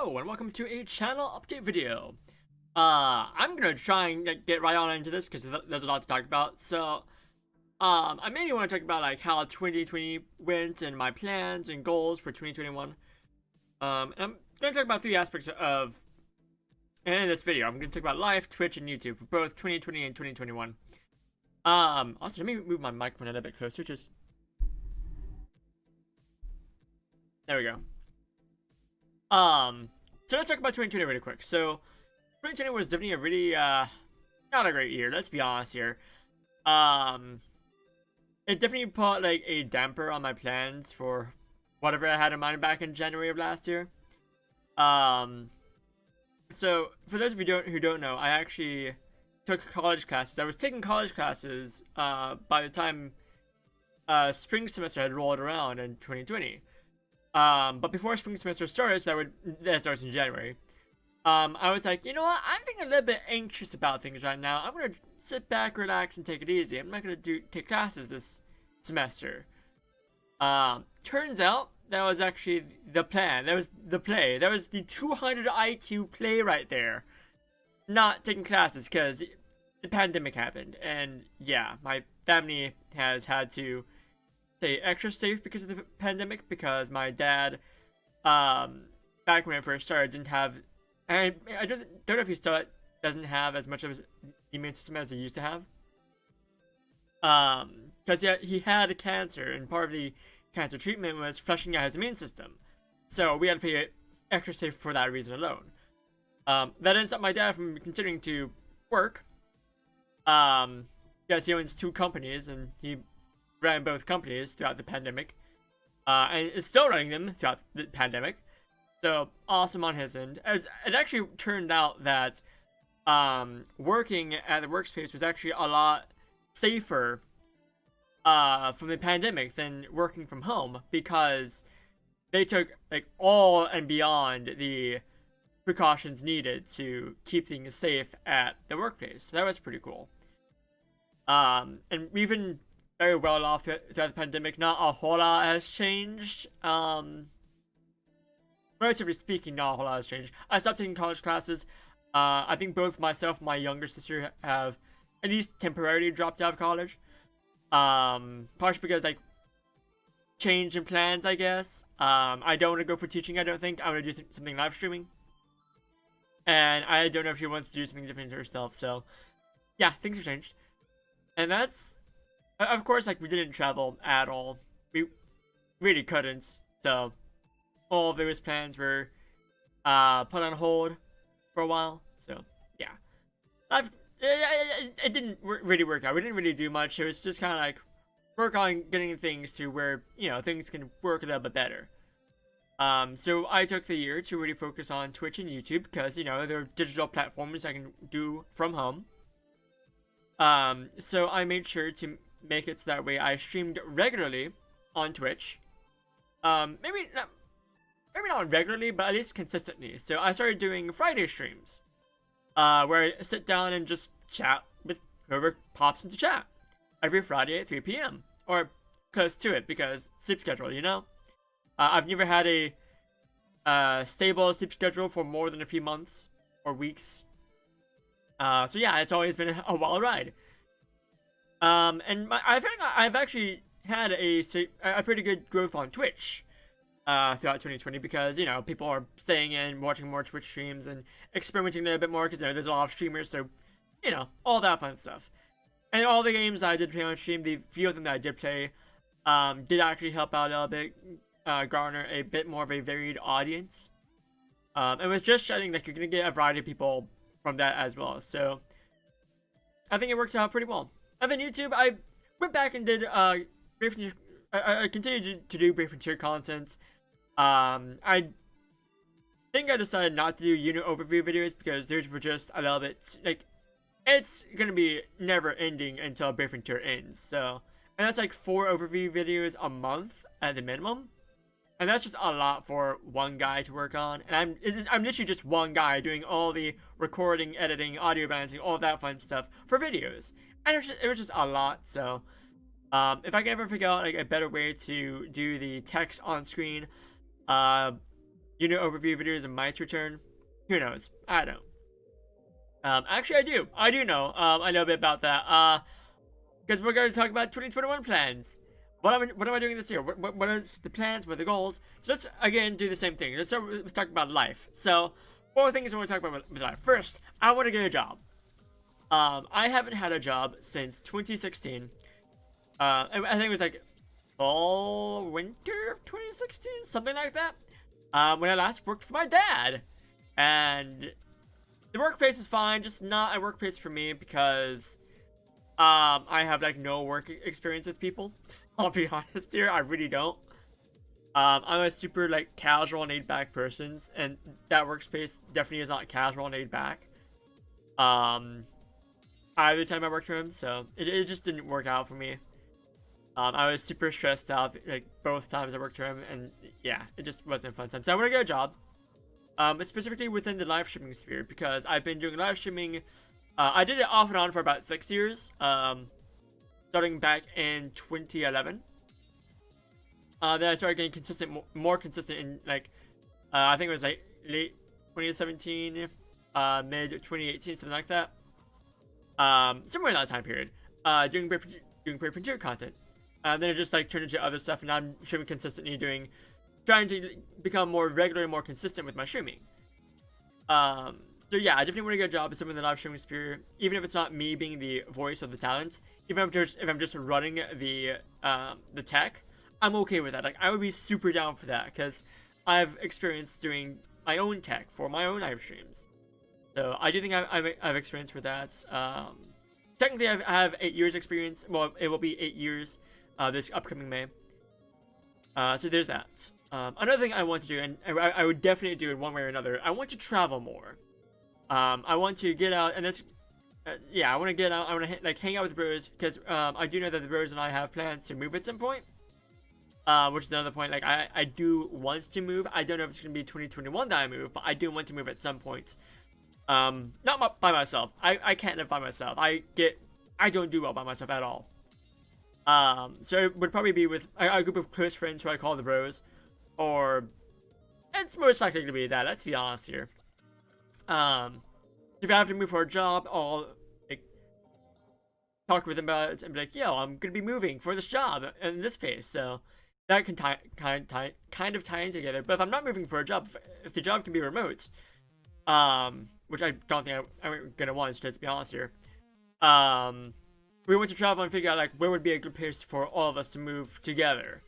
Hello and welcome to a channel update video. I'm gonna try and get right on into this because there's a lot to talk about. So, I mainly want to talk about like how 2020 went and my plans and goals for 2021. And I'm gonna talk about three aspects of in this video. I'm gonna talk about live, Twitch, and YouTube for both 2020 and 2021. Also let me move my microphone a little bit closer. Just there we go. So let's talk about 2020 really quick. So, 2020 was definitely a really, not a great year, let's be honest here. It definitely put, like, a damper on my plans for whatever I had in mind back in January of last year. So, for those of you who don't know, I actually took college classes. I was taking college classes, by the time, spring semester had rolled around in 2020. But before spring semester started, so that starts in January. I was like, you know what? I'm feeling a little bit anxious about things right now. I'm gonna sit back, relax, and take it easy. I'm not gonna take classes this semester. Turns out that was actually the plan. That was the play. That was the 200 IQ play right there. Not taking classes because the pandemic happened, and yeah, my family has had to stay extra safe because of the pandemic, because my dad, back when it first started, didn't have, and I don't know if he still doesn't have as much of the immune system as he used to have. Because yeah, he had cancer, and part of the cancer treatment was flushing out his immune system. So we had to pay it extra safe for that reason alone. That didn't stop my dad from continuing to work. Because he owns two companies, and he ran both companies throughout the pandemic, and is still running them throughout the pandemic. So awesome on his end. As it actually turned out that working at the workspace was actually a lot safer from the pandemic than working from home, because they took like all and beyond the precautions needed to keep things safe at the workplace. So that was pretty cool. And we've been very well off throughout the pandemic. Not a whole lot has changed. Relatively speaking, not a whole lot has changed. I stopped taking college classes. I think both myself and my younger sister have at least temporarily dropped out of college. Partially because, like, change in plans, I guess. I don't want to go for teaching, I don't think. I want to do something live streaming. And I don't know if she wants to do something different to herself, so yeah, things have changed. And that's, of course, like, we didn't travel at all. We really couldn't. So all of those plans were put on hold for a while. So yeah, it didn't really work out. We didn't really do much. It was just kind of like work on getting things to where, you know, things can work a little bit better. So I took the year to really focus on Twitch and YouTube because, you know, they're digital platforms I can do from home. So I made sure to make it so that way I streamed regularly on Twitch. Maybe not regularly, but at least consistently. So I started doing Friday streams, where I sit down and just chat with whoever pops into chat every Friday at 3 p.m. or close to it, because sleep schedule, you know. I've never had a stable sleep schedule for more than a few months or weeks. So yeah, it's always been a wild ride. And I think I've actually had a pretty good growth on Twitch throughout 2020, because, you know, people are staying in, watching more Twitch streams, and experimenting a little bit more, because, you know, there's a lot of streamers, so, you know, all that fun stuff. And all the games I did play on stream, the few of them that I did play, did actually help out a little bit, garner a bit more of a varied audience. And with just chatting, like, you're gonna get a variety of people from that as well, so I think it worked out pretty well. And then YouTube, I went back and did I continued to do Brave Frontier content. I think I decided not to do unit overview videos because theirs were just a little bit, like, it's gonna be never ending until Brave Frontier ends. So, and that's like 4 overview videos a month at the minimum. And that's just a lot for one guy to work on. And I'm literally just one guy doing all the recording, editing, audio balancing, all that fun stuff for videos. And it was just a lot. So if I can ever figure out, like, a better way to do the text on screen, overview videos and might return. Who knows? I don't. Actually, I do. I do know. I know a bit about that. Because we're going to talk about 2021 plans. What am I doing this year? What are the plans? What are the goals? So let's again do the same thing. Let's talk about life. So 4 things I want to talk about with life. First, I want to get a job. I haven't had a job since 2016. I think it was like fall, winter of 2016, something like that. When I last worked for my dad, and the workplace is fine, just not a workplace for me because I have like no work experience with people. I'll be honest here, I really don't. I'm a super like casual and laid back person, and that workspace definitely is not casual and laid back. Either time I worked for him, so it just didn't work out for me. I was super stressed out like both times I worked for him, and yeah, it just wasn't a fun time. So I want to get a job, specifically within the live streaming sphere because I've been doing live streaming. I did it off and on for about 6 years, starting back in 2011. Then I started getting consistent, more consistent in like, I think it was like late 2017, mid 2018, something like that. Somewhere in that time period, doing Brave Frontier content. Then it just like turned into other stuff, and I'm streaming consistently, trying to become more regular and more consistent with my streaming. So yeah, I definitely want to get a job as someone in the live streaming sphere, even if it's not me being the voice of the talent. Even if I'm just running the tech, I'm okay with that. Like I would be super down for that because I've experienced doing my own tech for my own live streams. So I do think I've experience with that. Technically, I have 8 years experience. Well, it will be 8 years this upcoming May. So there's that. Another thing I want to do, and I would definitely do it one way or another, I want to travel more. I want to get out, and this, yeah, I want to get out. I want to like hang out with the bros because I do know that the bros and I have plans to move at some point. Which is another point. Like I do want to move. I don't know if it's gonna be 2021 that I move, but I do want to move at some point. Not by myself. I can't live by myself. I don't do well by myself at all. So it would probably be with a group of close friends who I call the bros, or it's most likely to be that. Let's be honest here. If I have to move for a job, I'll like talk with them about it and be like, "Yo, I'm gonna be moving for this job in this place." So that can kind of tie in together. But if I'm not moving for a job, if the job can be remote, which I don't think I'm gonna want, to be honest here. We want to travel and figure out like where would be a good place for all of us to move together.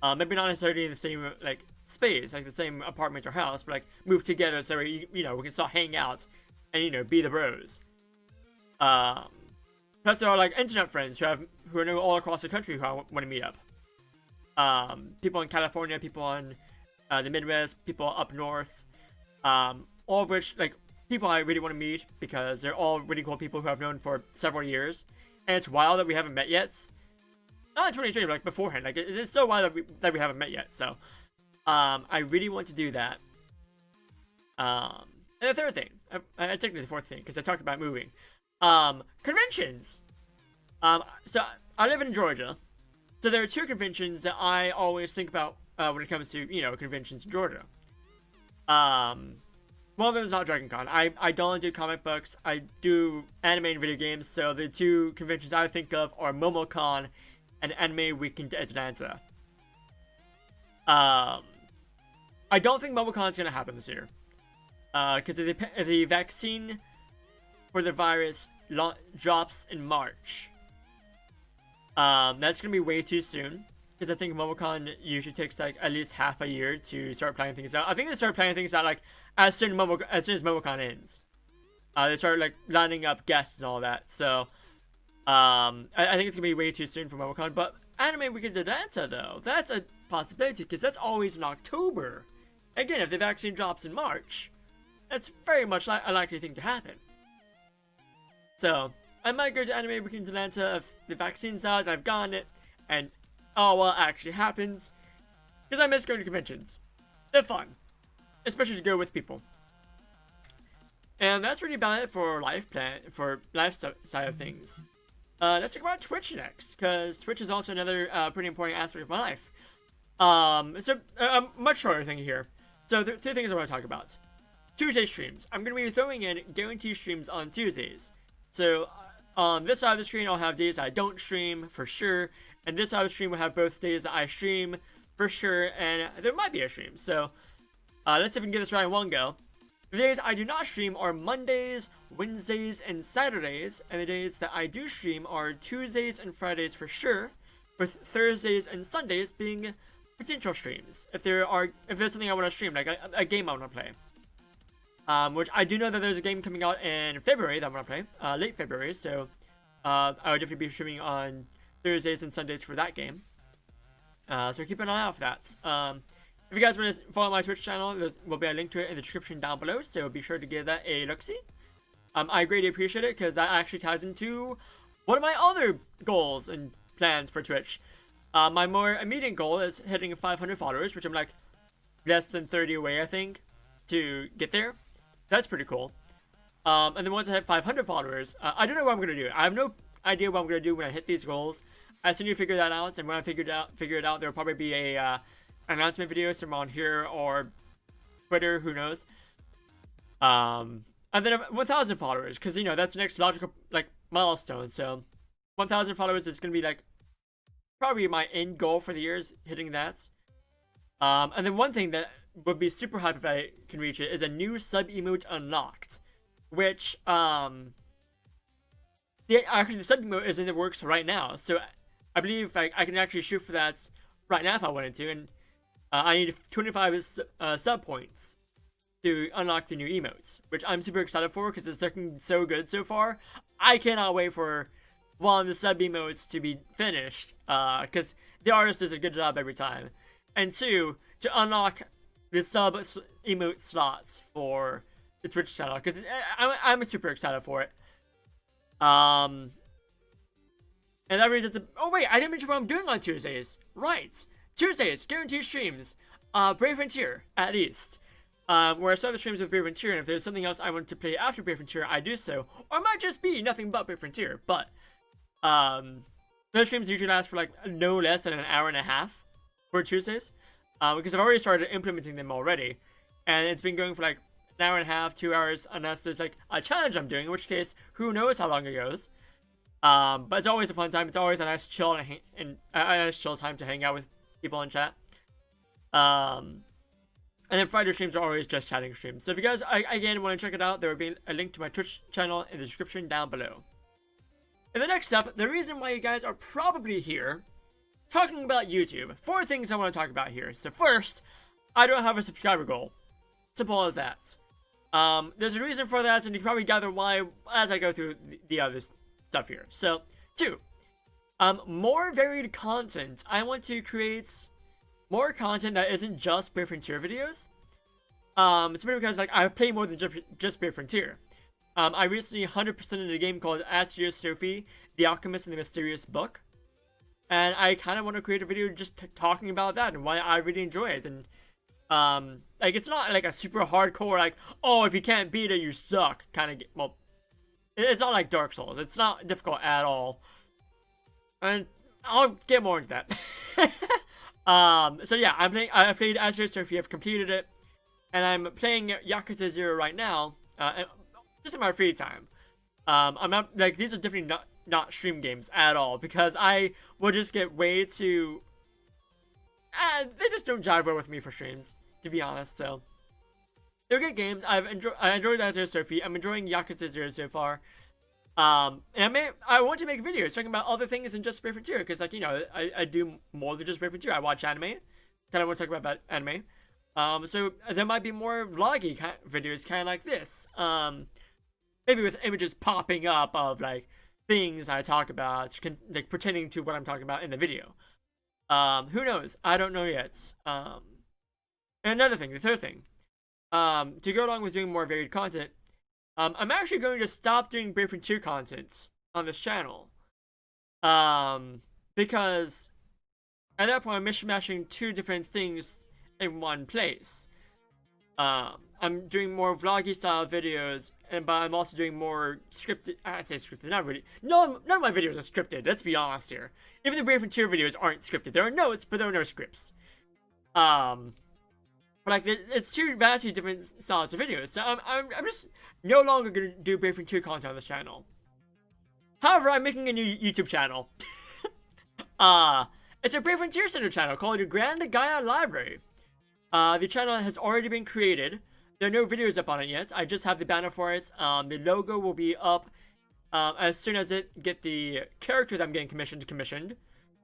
Maybe not necessarily in the same like space, like the same apartment or house, but like move together so we can still hang out and be the bros. Plus there are like internet friends who are all across the country who I want to meet up. People in California, people in the Midwest, people up north, all of which like people I really want to meet because they're all really cool people who I've known for several years, and it's wild that we haven't met yet. Not in 2020, but like beforehand. Like it's so wild that we haven't met yet. So, I really want to do that. And the third thing, technically the fourth thing, because I talked about moving. Conventions. So I live in Georgia, so there are 2 conventions that I always think about when it comes to conventions in Georgia. One of them is not Dragon Con. I don't do comic books. I do anime and video games. So the 2 conventions I think of are MomoCon and Anime Weekend Atlanta. I don't think MomoCon is gonna happen this year, because the vaccine for the virus drops in March. That's gonna be way too soon. Because I think MomoCon usually takes like at least half a year to start planning things out. I think they start planning things out like as soon as MomoCon ends. They start like lining up guests and all that. So I think it's gonna be way too soon for MomoCon. But Anime Weekend Atlanta though, that's a possibility because that's always in October. Again, if the vaccine drops in March, that's very much a likely thing to happen. So I might go to Anime Weekend Atlanta if the vaccine's out and I've gotten it, and it actually happens, because I miss going to conventions. They're fun, especially to go with people. And that's really about it for life side of things. Let's talk about Twitch next, because Twitch is also another pretty important aspect of my life. It's a much shorter thing here. So there are 3 things I want to talk about. Tuesday streams. I'm going to be throwing in guaranteed streams on Tuesdays. So on this side of the screen, I'll have days I don't stream for sure, and this side of the stream will have both days that I stream for sure, and there might be a stream. So let's see if we can get this right in one go. The days I do not stream are Mondays, Wednesdays, and Saturdays, and the days that I do stream are Tuesdays and Fridays for sure, with Thursdays and Sundays being potential streams. If there's something I want to stream, like a game I want to play. Which I do know that there's a game coming out in February that I'm going to play, late February, so I would definitely be streaming on Thursdays and Sundays for that game. So keep an eye out for that. If you guys want to follow my Twitch channel, there will be a link to it in the description down below, so be sure to give that a look-see. I greatly appreciate it, because that actually ties into one of my other goals and plans for Twitch. My more immediate goal is hitting 500 followers, which I'm like less than 30 away, I think, to get there. That's pretty cool. And then once I hit 500 followers, I don't know what I'm going to do. I have no idea what I'm going to do when I hit these goals. I still need to figure that out, and when I figure it out, there will probably be a announcement video somewhere on here or Twitter, who knows. And then 1,000 followers, because, you know, that's the next logical, like, milestone. So 1,000 followers is going to be, like, probably my end goal for the year is hitting that. And then one thing that would be super hype if I can reach it is a new sub emote unlocked, which actually the sub emote is in the works right now. So I believe I can actually shoot for that right now if I wanted to, and I need 25 sub points to unlock the new emotes, which I'm super excited for because it's looking so good so far. I cannot wait for one of the sub emotes to be finished, because the artist does a good job every time, and 2, to unlock the sub emote slots for the Twitch channel, because I'm super excited for it. And that really does. Oh wait, I didn't mention what I'm doing on Tuesdays. Right, Tuesdays guaranteed streams. Brave Frontier at least. Where I start the streams with Brave Frontier, and if there's something else I want to play after Brave Frontier, I do so. Or it might just be nothing but Brave Frontier. But those streams usually last for like no less than an hour and a half for Tuesdays. Because I've already started implementing them already, and it's been going for like an hour and a half, 2 hours, unless there's like a challenge I'm doing, in which case, who knows how long it goes. But it's always a fun time. It's always a nice chill and a nice chill time to hang out with people in chat. And then Friday streams are always just chatting streams. So if you guys again want to check it out, there will be a link to my Twitch channel in the description down below. In the next step, the reason why you guys are probably here talking about YouTube. 4 things I want to talk about here. So first, I don't have a subscriber goal. Simple as that. There's a reason for that, and you can probably gather why as I go through the other stuff here. So 2, more varied content. I want to create more content that isn't just Brave Frontier videos. It's because like I play more than just Brave Frontier. I recently 100%ed a game called Atria Sophie, The Alchemist and the Mysterious Book. And I kind of want to create a video just talking about that and why I really enjoy it. And, like, it's not, like, a super hardcore, like, oh, if you can't beat it, you suck kind of, well, it's not like Dark Souls. It's not difficult at all. And I'll get more into that. So yeah, I played Atria Sophie, I've completed it. And I'm playing Yakuza 0 right now, just in my free time. I'm not, like, these are definitely not stream games at all, because I will just get way too they just don't jive well with me for streams, to be honest. So they're good games. I enjoyed Atria Sophie. I'm enjoying Yakuza 0 so far. And I want to make videos talking about other things than just Brave Frontier, because, like, you know, I do more than just Brave Frontier. I watch anime. Kind of want to talk about anime. So there might be more vloggy videos kind of like this. Maybe with images popping up of, like, things I talk about, like, pretending to what I'm talking about in the video. Who knows? I don't know yet. And another thing, the 3rd thing, to go along with doing more varied content, I'm actually going to stop doing Brave Frontier content on this channel. Because at that point, I'm mishmashing 2 different things in one place. I'm doing more vloggy style videos, but I'm also doing more scripted. I'd say scripted, not really. None of my videos are scripted. Let's be honest here. Even the Brave Frontier videos aren't scripted. There are notes, but there are no scripts. But But like, it's two vastly different styles of videos. So I'm just no longer gonna do Brave Frontier content on this channel. However, I'm making a new YouTube channel. It's a Brave Frontier Center channel called the Grand Gaia Library. The channel has already been created. There are no videos up on it yet. I just have the banner for it. The logo will be up as soon as it get the character that I'm getting commissioned.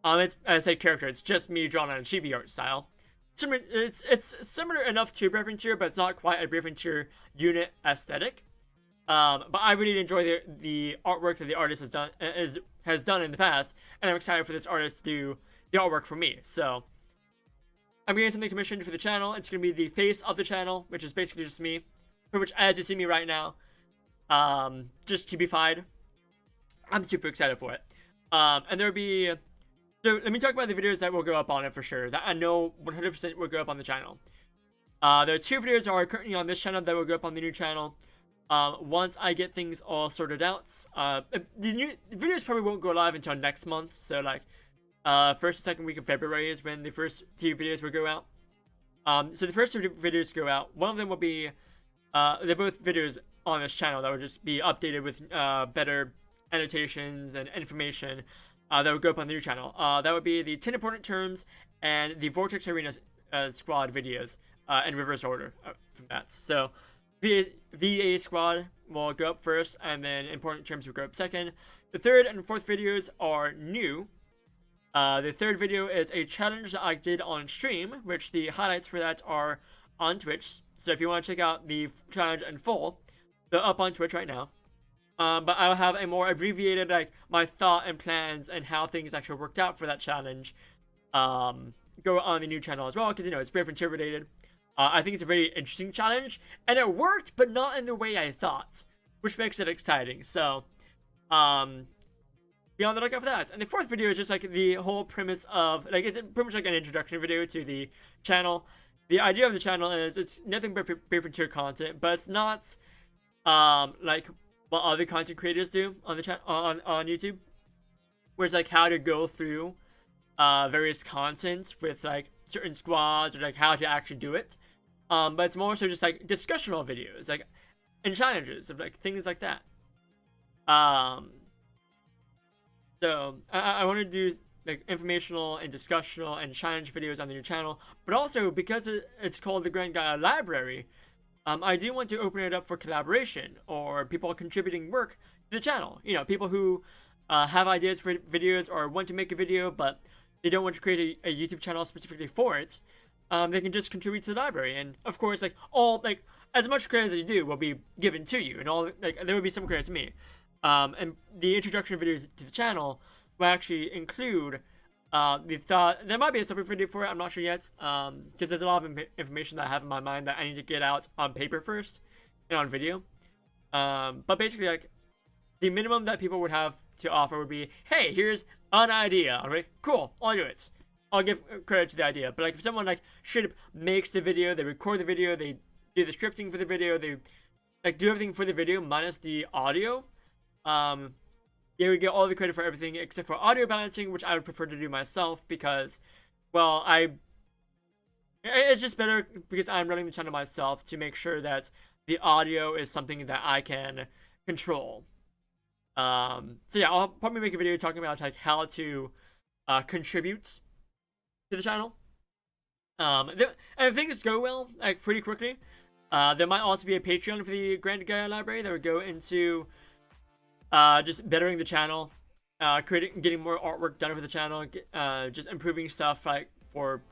I say character. It's just me drawn on a chibi art style. It's similar enough to Brave Frontier, but it's not quite a Brave Frontier unit aesthetic. But I really enjoy the artwork that the artist has done in the past, and I'm excited for this artist to do the artwork for me. So I'm getting something commissioned for the channel. It's gonna be the face of the channel, which is basically just me, pretty much as you see me right now. Just chibified. I'm super excited for it. And there'll be. So let me talk about the videos that will go up on it for sure, that I know 100% will go up on the channel. There are 2 videos that are currently on this channel that will go up on the new channel. Once I get things all sorted out. The videos probably won't go live until next month, so like, 1st and 2nd week of February is when the first few videos will go out. So the first 2 videos go out. One of them will be, they're both videos on this channel that will just be updated with better annotations and information. That would go up on the new channel. That would be the 10 important terms and the Vortex Arena squad videos in reverse order from that. So VA squad will go up first, and then important terms will go up second. The 3rd and 4th videos are new. The 3rd video is a challenge that I did on stream, which the highlights for that are on Twitch. So if you want to check out the challenge in full, they're up on Twitch right now. But I'll have a more abbreviated, like, my thought and plans and how things actually worked out for that challenge, go on the new channel as well, because, you know, it's Brave Frontier related. I think it's a very interesting challenge, and it worked, but not in the way I thought, which makes it exciting. So, be on the lookout for that. And the 4th video is just, like, the whole premise of, like, it's pretty much like an introduction video to the channel. The idea of the channel is it's nothing but Brave Frontier content, but it's not, like, what other content creators do on the on YouTube, where it's like how to go through various contents with like certain squads, or like how to actually do it. But it's more so just like discussional videos, like, and challenges of like things like that. So I want to do like informational and discussional and challenge videos on the new channel, but also because it's called the Grand Gaia Library. I do want to open it up for collaboration, or people contributing work to the channel. You know, people who have ideas for videos or want to make a video, but they don't want to create a YouTube channel specifically for it. They can just contribute to the library, and of course, like, all, like, as much credit as you do will be given to you, and all, like, there will be some credit to me. And the introduction video to the channel will actually include the thought. There might be a separate video for it, I'm not sure yet, because there's a lot of information that I have in my mind that I need to get out on paper first and on video. But basically, like, the minimum that people would have to offer would be, hey, here's an idea. I'm like, cool, I'll do it. I'll give credit to the idea. But like, if someone like straight up makes the video, they record the video, they do the scripting for the video, they like do everything for the video minus the audio, they would get all the credit for everything except for audio balancing, which I would prefer to do myself because, well, it's just better because I'm running the channel myself to make sure that the audio is something that I can control. So yeah, I'll probably make a video talking about like how to contribute to the channel. And if things go well, like pretty quickly, there might also be a Patreon for the Grand Gaia Library that would go into just bettering the channel, getting more artwork done for the channel, just improving stuff like for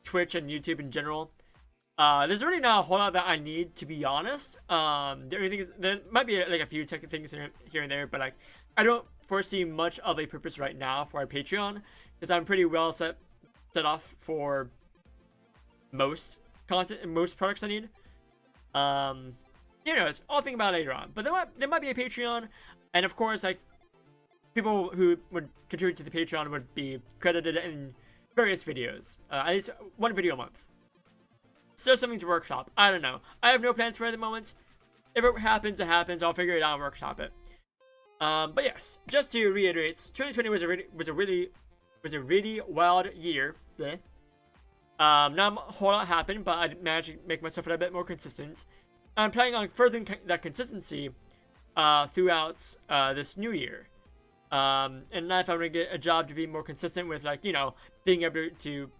Twitch and YouTube in general. There's really not a whole lot that I need, to be honest. The only thing is, there might be like a few tech things here and there, but like I don't foresee much of a purpose right now for our Patreon because I'm pretty well set off for most content and most products I need. You know, I'll think about it later on. But there might be a Patreon, and of course, like, people who would contribute to the Patreon would be credited in various videos, at least one video a month. So something to workshop. I don't know. I have no plans for it at the moment. If it happens, it happens. I'll figure it out and workshop it. But yes, just to reiterate, 2020 was a really wild year. Bleh. Not a whole lot happened, but I managed to make myself a little bit more consistent. I'm planning on furthering that consistency throughout this new year. And if I'm gonna get a job to be more consistent with, like, you know, being able to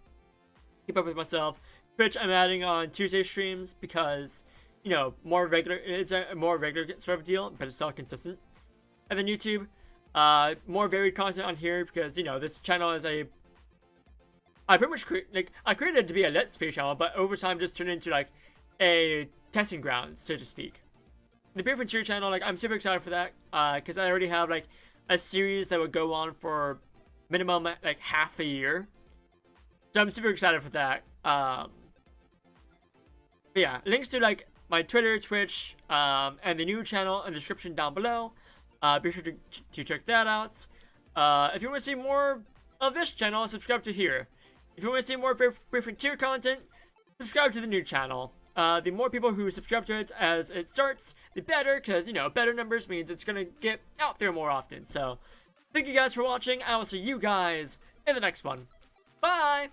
keep up with myself. Twitch, I'm adding on Tuesday streams because, you know, more regular. It's a more regular sort of deal, but it's still consistent. And then YouTube, more varied content on here because, you know, this channel is I pretty much I created it to be a Let's Play channel, but over time just turned into like a testing ground, so to speak. The Beer Frontier channel, like, I'm super excited for that, because I already have like a series that would go on for minimum like half a year. So I'm super excited for that. But yeah, links to like my Twitter, Twitch, and the new channel in the description down below. Be sure to check that out. If you want to see more of this channel, subscribe to here. If you want to see more Beer Frontier content, subscribe to the new channel. The more people who subscribe to it as it starts, the better, because, you know, better numbers means it's going to get out there more often. So, thank you guys for watching. I will see you guys in the next one. Bye!